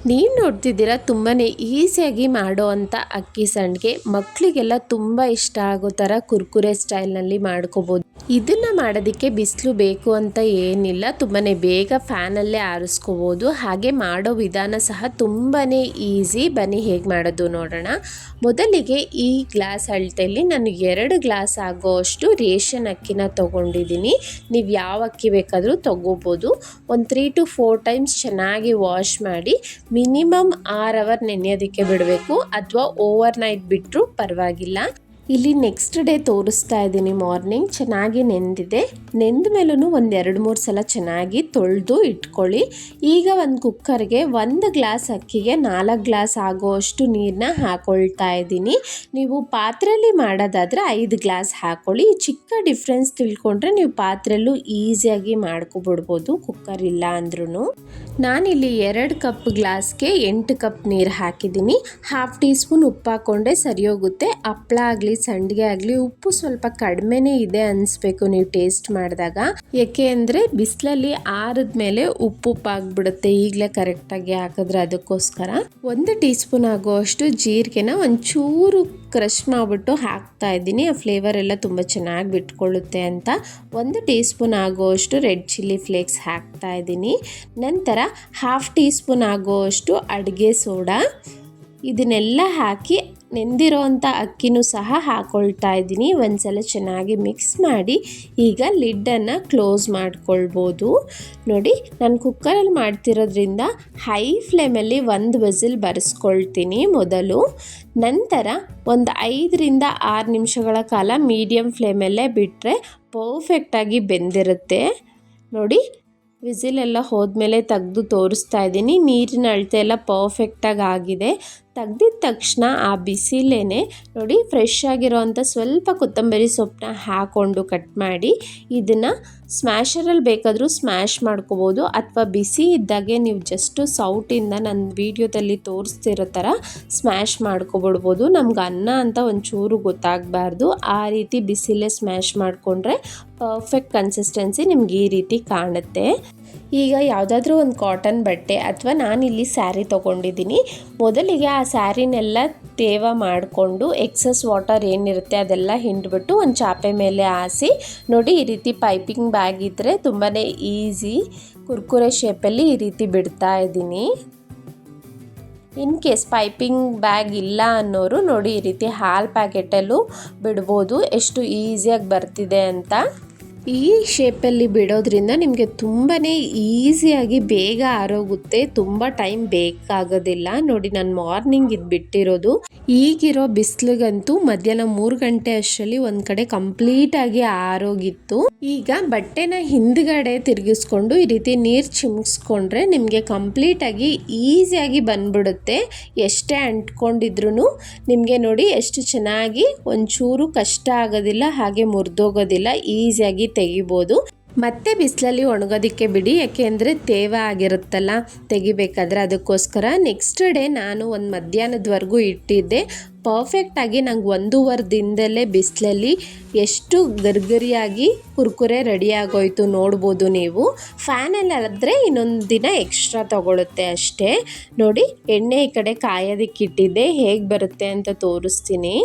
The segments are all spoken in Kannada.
ನೀವು ನೋಡ್ತಿದ್ದೀರಾ ತುಂಬಾ ಈಸಿಯಾಗಿ ಮಾಡೋ ಅಂಥ ಅಕ್ಕಿ ಸಂಡಿಗೆ. ಮಕ್ಕಳಿಗೆಲ್ಲ ತುಂಬ ಇಷ್ಟ ಆಗೋ ಥರ ಕುರ್ಕುರೆ ಸ್ಟೈಲ್ನಲ್ಲಿ ಮಾಡ್ಕೋಬೋದು. ಇದನ್ನು ಮಾಡೋದಕ್ಕೆ ಬಿಸಿಲು ಬೇಕು ಅಂತ ಏನಿಲ್ಲ, ತುಂಬಾ ಬೇಗ ಫ್ಯಾನಲ್ಲೇ ಆರಿಸ್ಕೋಬೋದು. ಹಾಗೆ ಮಾಡೋ ವಿಧಾನ ಸಹ ತುಂಬಾ ಈಸಿ. ಬನ್ನಿ ಹೇಗೆ ಮಾಡೋದು ನೋಡೋಣ. ಮೊದಲಿಗೆ ಈ ಗ್ಲಾಸ್ ಅಳತೆಯಲ್ಲಿ ನಾನು 2 ಗ್ಲಾಸ್ ಆಗೋಷ್ಟು ರೇಷನ್ ಅಕ್ಕಿನ ತೊಗೊಂಡಿದ್ದೀನಿ. ನೀವು ಯಾವ ಅಕ್ಕಿ ಬೇಕಾದರೂ ತೊಗೋಬೋದು. ಒಂದು 3 to 4 ಟೈಮ್ಸ್ ಚೆನ್ನಾಗಿ ವಾಶ್ ಮಾಡಿ ಮಿನಿಮಮ್ 6 ಅವರ್ ನೆನೆಯೋದಕ್ಕೆ ಬಿಡಬೇಕು, ಅಥವಾ ಓವರ್ ನೈಟ್ ಬಿಟ್ಟರೂ ಪರವಾಗಿಲ್ಲ. ಇಲ್ಲಿ ನೆಕ್ಸ್ಟ್ ಡೇ ತೋರಿಸ್ತಾ ಇದ್ದೀನಿ. ಮಾರ್ನಿಂಗ್ ಚೆನ್ನಾಗಿ ನೆಂದಿದೆ. ನೆಂದ ಮೇಲೂ ಒಂದು 2-3 ಸಲ ಚೆನ್ನಾಗಿ ತೊಳೆದು ಇಟ್ಕೊಳ್ಳಿ. ಈಗ ಒಂದು ಕುಕ್ಕರ್ಗೆ 1 ಗ್ಲಾಸ್ ಅಕ್ಕಿಗೆ 4 ಗ್ಲಾಸ್ ಆಗೋಷ್ಟು ನೀರನ್ನ ಹಾಕೊಳ್ತಾ ಇದ್ದೀನಿ. ನೀವು ಪಾತ್ರೆಯಲ್ಲಿ ಮಾಡೋದಾದರೆ 5 ಗ್ಲಾಸ್ ಹಾಕ್ಕೊಳ್ಳಿ. ಚಿಕ್ಕ ಡಿಫ್ರೆನ್ಸ್ ತಿಳ್ಕೊಂಡ್ರೆ ನೀವು ಪಾತ್ರೆಯಲ್ಲೂ ಈಸಿಯಾಗಿ ಮಾಡ್ಕೊಬಿಡ್ಬೋದು, ಕುಕ್ಕರ್ ಇಲ್ಲ ಅಂದ್ರೂ. ನಾನಿಲ್ಲಿ 2 ಕಪ್ ಗ್ಲಾಸ್ಗೆ 8 ಕಪ್ ನೀರು ಹಾಕಿದ್ದೀನಿ. 1/2 ಟೀ ಸ್ಪೂನ್ ಉಪ್ಪು ಹಾಕ್ಕೊಂಡ್ರೆ ಸರಿ ಹೋಗುತ್ತೆ. ಹಪ್ಪಳ ಆಗಲಿ ಸಂಡಿಗೆ ಆಗಲಿ ಉಪ್ಪು ಸ್ವಲ್ಪ ಕಡಿಮೆನೇ ಇದೆ ಅನಿಸ್ಬೇಕು ನೀವು ಟೇಸ್ಟ್ ಮಾಡಿದಾಗ. ಏಕೆ ಅಂದರೆ ಬಿಸಿಲಲ್ಲಿ ಆರಿದ ಮೇಲೆ ಉಪ್ಪಾಗ್ಬಿಡುತ್ತೆ, ಈಗಲೇ ಕರೆಕ್ಟಾಗಿ ಹಾಕಿದ್ರೆ. ಅದಕ್ಕೋಸ್ಕರ 1 ಟೀ ಸ್ಪೂನ್ ಆಗೋಷ್ಟು ಜೀರಿಗೆನ ಒಂಚೂರು ಕ್ರಷ್ ಮಾಡಿಬಿಟ್ಟು ಹಾಕ್ತಾ ಇದ್ದೀನಿ. ಆ ಫ್ಲೇವರ್ ಎಲ್ಲ ತುಂಬ ಚೆನ್ನಾಗಿ ಬಿಟ್ಕೊಳ್ಳುತ್ತೆ ಅಂತ. 1 ಟೀ ಸ್ಪೂನ್ ಆಗೋಷ್ಟು ರೆಡ್ ಚಿಲ್ಲಿ ಫ್ಲೇಕ್ಸ್ ಹಾಕ್ತಾ ಇದ್ದೀನಿ. ನಂತರ 1/2 ಟೀ ಸ್ಪೂನ್ ಆಗೋಷ್ಟು ಅಡುಗೆ ಸೋಡಾ, ಇದನ್ನೆಲ್ಲ ಹಾಕಿ ನೆಂದಿರೋ ಅಂಥ ಅಕ್ಕಿನೂ ಸಹ ಹಾಕ್ಕೊಳ್ತಾ ಇದ್ದೀನಿ. ಒಂದ್ಸಲ ಚೆನ್ನಾಗಿ ಮಿಕ್ಸ್ ಮಾಡಿ ಈಗ ಲಿಡ್ಡನ್ನು ಕ್ಲೋಸ್ ಮಾಡ್ಕೊಳ್ಬೋದು. ನೋಡಿ, ನಾನು ಕುಕ್ಕರಲ್ಲಿ ಮಾಡ್ತಿರೋದ್ರಿಂದ ಹೈ ಫ್ಲೇಮಲ್ಲಿ 1 ವಿಸಿಲ್ ಬರೆಸ್ಕೊಳ್ತೀನಿ ಮೊದಲು. ನಂತರ ಒಂದು 5ರಿಂದ 6 ನಿಮಿಷಗಳ ಕಾಲ ಮೀಡಿಯಮ್ ಫ್ಲೇಮಲ್ಲೇ ಬಿಟ್ಟರೆ ಪರ್ಫೆಕ್ಟಾಗಿ ಬೆಂದಿರುತ್ತೆ. ನೋಡಿ, ವಿಸಿಲೆಲ್ಲ ಹೋದ್ಮೇಲೆ ತೆಗೆದು ತೋರಿಸ್ತಾ ಇದ್ದೀನಿ. ನೀರಿನ ಅಳತೆ ಎಲ್ಲ ಪರ್ಫೆಕ್ಟಾಗಿ ಆಗಿದೆ. ತೆಗ್ದಿದ ತಕ್ಷಣ ಆ ಬಿಸಿಲೇನೆ ನೋಡಿ, ಫ್ರೆಶ್ ಆಗಿರೋವಂಥ ಸ್ವಲ್ಪ ಕೊತ್ತಂಬರಿ ಸೊಪ್ಪನ್ನ ಹಾಕ್ಕೊಂಡು ಕಟ್ ಮಾಡಿ ಇದನ್ನು ಸ್ಮ್ಯಾಶರಲ್ಲಿ ಬೇಕಾದರೂ ಸ್ಮ್ಯಾಶ್ ಮಾಡ್ಕೋಬೋದು, ಅಥವಾ ಬಿಸಿ ಇದ್ದಾಗೆ ನೀವು ಜಸ್ಟು ಸೌಟಿಂದ ನನ್ನ ವೀಡಿಯೋದಲ್ಲಿ ತೋರಿಸ್ತಿರೋ ಥರ ಸ್ಮ್ಯಾಶ್ ಮಾಡ್ಕೊಬಿಡ್ಬೋದು. ನಮ್ಗೆ ಅನ್ನ ಅಂತ ಒಂಚೂರು ಗೊತ್ತಾಗಬಾರ್ದು, ಆ ರೀತಿ ಬಿಸಿಲೇ ಸ್ಮ್ಯಾಶ್ ಮಾಡಿಕೊಂಡ್ರೆ ಪರ್ಫೆಕ್ಟ್ ಕನ್ಸಿಸ್ಟೆನ್ಸಿ ನಿಮ್ಗೆ ಈ ರೀತಿ ಕಾಣುತ್ತೆ. ಈಗ ಯಾವುದಾದ್ರೂ ಒಂದು ಕಾಟನ್ ಬಟ್ಟೆ ಅಥವಾ ನಾನಿಲ್ಲಿ ಸ್ಯಾರಿ ತೊಗೊಂಡಿದ್ದೀನಿ. ಮೊದಲಿಗೆ ಆ ಸ್ಯಾರಿನೆಲ್ಲ ತೇವ ಮಾಡಿಕೊಂಡು ಎಕ್ಸಸ್ ವಾಟರ್ ಏನಿರುತ್ತೆ ಅದೆಲ್ಲ ಹಿಂಡ್ಬಿಟ್ಟು ಒಂದು ಚಾಪೆ ಮೇಲೆ ಹಾಸಿ ನೋಡಿ, ಈ ರೀತಿ ಪೈಪಿಂಗ್ ಬ್ಯಾಗ್ ಇದ್ದರೆ ತುಂಬಾ ಈಸಿ. ಕುರ್ಕುರೆ ಶೇಪಲ್ಲಿ ಈ ರೀತಿ ಬಿಡ್ತಾ ಇದ್ದೀನಿ. ಇನ್ ಕೇಸ್ ಪೈಪಿಂಗ್ ಬ್ಯಾಗ್ ಇಲ್ಲ ಅನ್ನೋರು ನೋಡಿ, ಈ ರೀತಿ ಹಾಲು ಪ್ಯಾಕೆಟಲ್ಲೂ ಬಿಡ್ಬೋದು. ಎಷ್ಟು ಈಸಿಯಾಗಿ ಬರ್ತಿದೆ ಅಂತ. ಈ ಶೇಪಲ್ಲಿ ಬಿಡೋದ್ರಿಂದ ನಿಮಗೆ ತುಂಬಾ ಈಸಿಯಾಗಿ ಬೇಗ ಆರೋಗುತ್ತೆ, ತುಂಬ ಟೈಮ್ ಬೇಕಾಗೋದಿಲ್ಲ. ನೋಡಿ, ನಾನು ಮಾರ್ನಿಂಗ್ ಇದು ಬಿಟ್ಟಿರೋದು. ಈಗಿರೋ ಬಿಸಿಲಿಗಂತೂ ಮಧ್ಯಾಹ್ನ 3 ಗಂಟೆ ಅಷ್ಟರಲ್ಲಿ ಒಂದು ಕಡೆ ಕಂಪ್ಲೀಟಾಗಿ ಆರೋಗಿತ್ತು. ಈಗ ಬಟ್ಟೆನ ಹಿಂದ್ಗಡೆ ತಿರುಗಿಸ್ಕೊಂಡು ಈ ರೀತಿ ನೀರು ಚಿಮ್ಸ್ಕೊಂಡ್ರೆ ನಿಮಗೆ ಕಂಪ್ಲೀಟಾಗಿ ಈಸಿಯಾಗಿ ಬಂದ್ಬಿಡುತ್ತೆ. ಎಷ್ಟೇ ಅಂಟ್ಕೊಂಡಿದ್ರೂ ನಿಮಗೆ ನೋಡಿ ಎಷ್ಟು ಚೆನ್ನಾಗಿ, ಒಂಚೂರು ಕಷ್ಟ ಆಗೋದಿಲ್ಲ, ಹಾಗೆ ಮುರಿದೋಗೋದಿಲ್ಲ, ಈಸಿಯಾಗಿ ತೆಗಿಬೋದು. ಮತ್ತೆ ಬಿಸಿಲಲ್ಲಿ ಒಣಗೋದಕ್ಕೆ ಬಿಡಿ, ಯಾಕೆಂದರೆ ತೇವ ಆಗಿರುತ್ತಲ್ಲ ತೆಗಿಬೇಕಾದ್ರೆ. ಅದಕ್ಕೋಸ್ಕರ ನೆಕ್ಸ್ಟ್ ಡೇ ನಾನು ಒಂದು ಮಧ್ಯಾಹ್ನದವರೆಗೂ ಇಟ್ಟಿದ್ದೆ. ಪರ್ಫೆಕ್ಟಾಗಿ ನಂಗೆ 1.5 ದಿನದಲ್ಲೇ ಬಿಸಿಲಲ್ಲಿ ಎಷ್ಟು ಗರ್ಗರಿಯಾಗಿ ಕುರ್ಕುರೆ ರೆಡಿ ಆಗೋಯ್ತು ನೋಡ್ಬೋದು ನೀವು. ಫ್ಯಾನಲ್ಲಾದರೆ ಇನ್ನೊಂದು ದಿನ ಎಕ್ಸ್ಟ್ರಾ ತಗೊಳುತ್ತೆ ಅಷ್ಟೇ. ನೋಡಿ, ಎಣ್ಣೆ ಈ ಕಡೆ ಕಾಯೋದಕ್ಕೆ ಇಟ್ಟಿದ್ದೆ, ಹೇಗೆ ಬರುತ್ತೆ ಅಂತ ತೋರಿಸ್ತೀನಿ.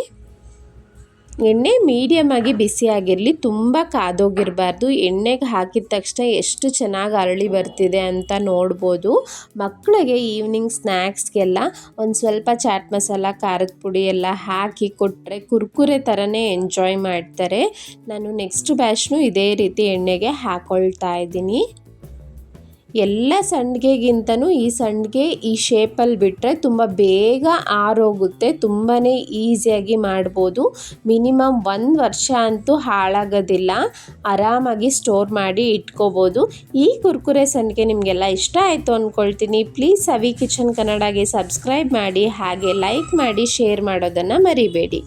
ಎಣ್ಣೆ ಮೀಡಿಯಮ್ ಆಗಿ ಬಿಸಿ ಆಗಿರಲಿ, ತುಂಬ ಕಾದೋಗಿರಬಾರ್ದು. ಎಣ್ಣೆಗೆ ಹಾಕಿದ ತಕ್ಷಣ ಎಷ್ಟು ಚೆನ್ನಾಗಿ ಅರಳಿ ಬರ್ತಿದೆ ಅಂತ ನೋಡ್ಬೋದು. ಮಕ್ಕಳಿಗೆ ಈವ್ನಿಂಗ್ ಸ್ನ್ಯಾಕ್ಸ್ಗೆಲ್ಲ ಒಂದು ಸ್ವಲ್ಪ ಚಾಟ್ ಮಸಾಲ, ಖಾರದ ಪುಡಿ ಎಲ್ಲ ಹಾಕಿ ಕೊಟ್ಟರೆ ಕುರ್ಕುರೆ ಥರನೇ ಎಂಜಾಯ್ ಮಾಡ್ತಾರೆ. ನಾನು ನೆಕ್ಸ್ಟ್ ಬ್ಯಾಚ್ನು ಇದೇ ರೀತಿ ಎಣ್ಣೆಗೆ ಹಾಕ್ಕೊಳ್ತಾ ಇದ್ದೀನಿ. ಎಲ್ಲ ಸಂಡಿಗೆಗಿಂತನೂ ಈ ಸಂಡಿಗೆ ಈ ಶೇಪಲ್ಲಿ ಬಿಟ್ಟರೆ ತುಂಬ ಬೇಗ ಆರೋಗುತ್ತೆ, ತುಂಬಾ ಈಸಿಯಾಗಿ ಮಾಡ್ಬೋದು. ಮಿನಿಮಮ್ 1 ವರ್ಷ ಅಂತೂ ಹಾಳಾಗೋದಿಲ್ಲ, ಆರಾಮಾಗಿ ಸ್ಟೋರ್ ಮಾಡಿ ಇಟ್ಕೋಬೋದು. ಈ ಕುರ್ಕುರೆ ಸಂಡಿಗೆ ನಿಮಗೆಲ್ಲ ಇಷ್ಟ ಆಯಿತು ಅಂದ್ಕೊಳ್ತೀನಿ. ಪ್ಲೀಸ್ ಸವಿ ಕಿಚನ್ ಕನ್ನಡಗೆ ಸಬ್ಸ್ಕ್ರೈಬ್ ಮಾಡಿ, ಹಾಗೆ ಲೈಕ್ ಮಾಡಿ, ಶೇರ್ ಮಾಡೋದನ್ನು ಮರಿಬೇಡಿ.